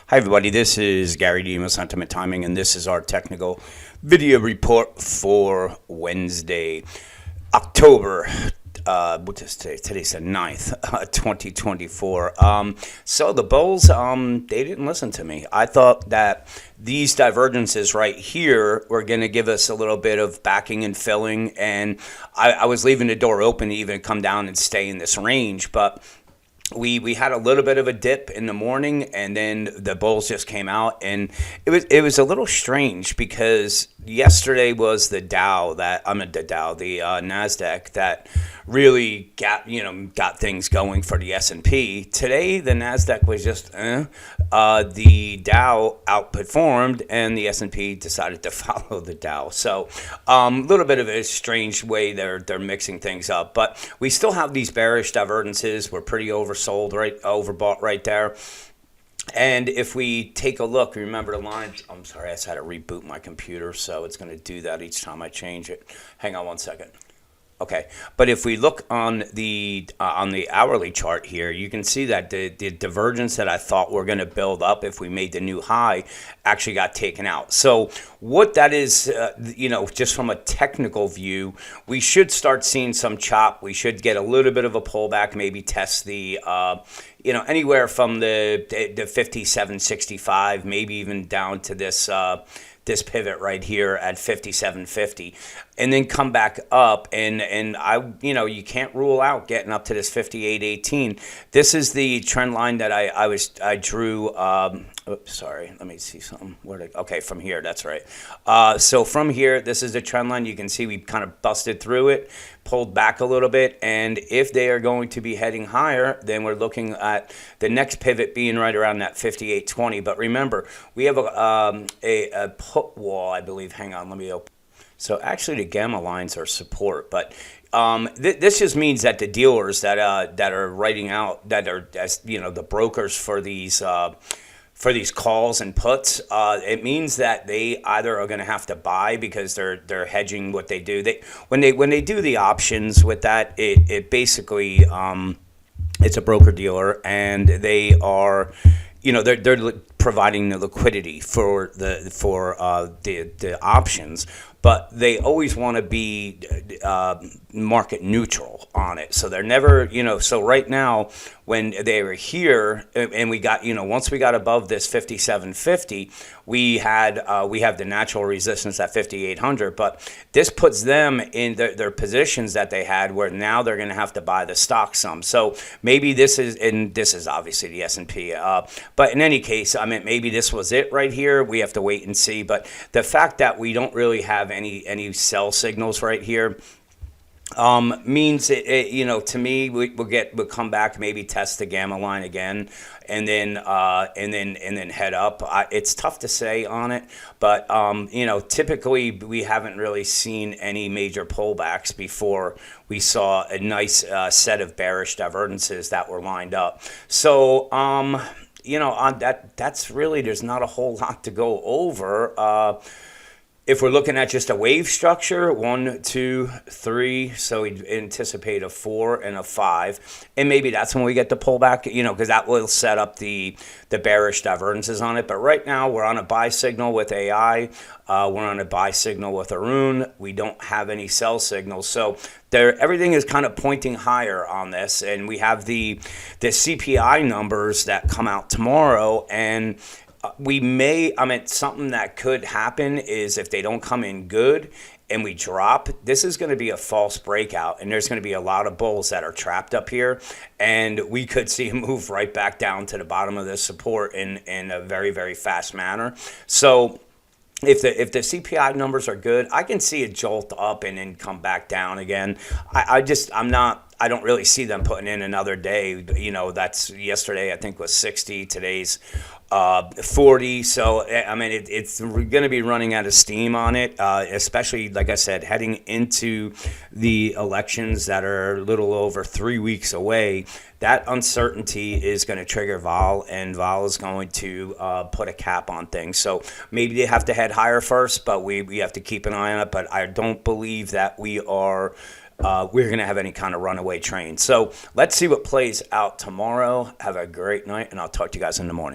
Hi everybody, this is Gary Demo Sentiment Timing, and this is our technical video report for Wednesday, October, what is today? Today's the 9th, 2024. So the Bulls, they didn't listen to me. I thought that these divergences right here were going to give us a little bit of backing and filling, and I was leaving the door open to even come down and stay in this range, but we had a little bit of a dip in the morning, and then the Bulls just came out, and it was a little strange because yesterday was the Nasdaq that really got things going for the S&P. Today the Nasdaq was just the Dow outperformed, and the S&P decided to follow the Dow. So a little bit of a strange way they're mixing things up, but we still have these bearish divergences. We're pretty overbought right there. And if we take a look, remember the lines. I'm sorry, I just had to reboot my computer, so it's going to do that each time I change it. Hang on one second. Okay, but if we look on the hourly chart here, you can see that the divergence that I thought were going to build up if we made the new high actually got taken out. So what that is, just from a technical view, we should start seeing some chop. We should get a little bit of a pullback, maybe test the anywhere from the 57.65, maybe even down to this pivot right here at 57.50, and then come back up, and you can't rule out getting up to this 58.18. This is the trend line that I drew. Oops, sorry, let me see something. Okay, from here, that's right. So from here, this is the trend line. You can see we kind of busted through it, pulled back a little bit, and if they are going to be heading higher, then we're looking at the next pivot being right around that 58.20. But remember, we have a put wall, I believe. Hang on, let me open. So actually, the gamma lines are support, but this just means that the dealers that are writing out, that are the brokers for these calls and puts, it means that they either are going to have to buy because they're hedging what they do. When they do the options with that, it basically it's a broker dealer, and they are they're providing the liquidity for the options, but they always want to be market neutral on it. So they're never, so right now when they were here and we got, once we got above this 57.50, we have the natural resistance at 5800, but this puts them in their positions that they had where now they're going to have to buy the stock some. So maybe this is obviously the S&P, but in any case, maybe this was it right here. We have to wait and see, but the fact that we don't really have any sell signals right here means to me we'll come back, maybe test the gamma line again, and then head up. It's tough to say on it, but typically we haven't really seen any major pullbacks before we saw a nice set of bearish divergences that were lined up. So on that's really, there's not a whole lot to go over. If we're looking at just a wave structure, 1, 2, 3, so we anticipate a 4 and a 5, and maybe that's when we get the pullback, because that will set up the bearish divergences on it. But right now, we're on a buy signal with AI. We're on a buy signal with Arun. We don't have any sell signals, so everything is kind of pointing higher on this. And we have the CPI numbers that come out tomorrow, and something that could happen is if they don't come in good and we drop, this is going to be a false breakout, and there's going to be a lot of bulls that are trapped up here, and we could see a move right back down to the bottom of this support in a very, very fast manner. So if the CPI numbers are good, I can see a jolt up and then come back down again. I don't really see them putting in another day. That's yesterday, I think, was 60. Today's 40. So it's going to be running out of steam on it, especially, like I said, heading into the elections that are a little over 3 weeks away. That uncertainty is going to trigger vol, and vol is going to put a cap on things. So maybe they have to head higher first, but we have to keep an eye on it. But I don't believe that we're going to have any kind of runaway train. So let's see what plays out tomorrow. Have a great night, and I'll talk to you guys in the morning.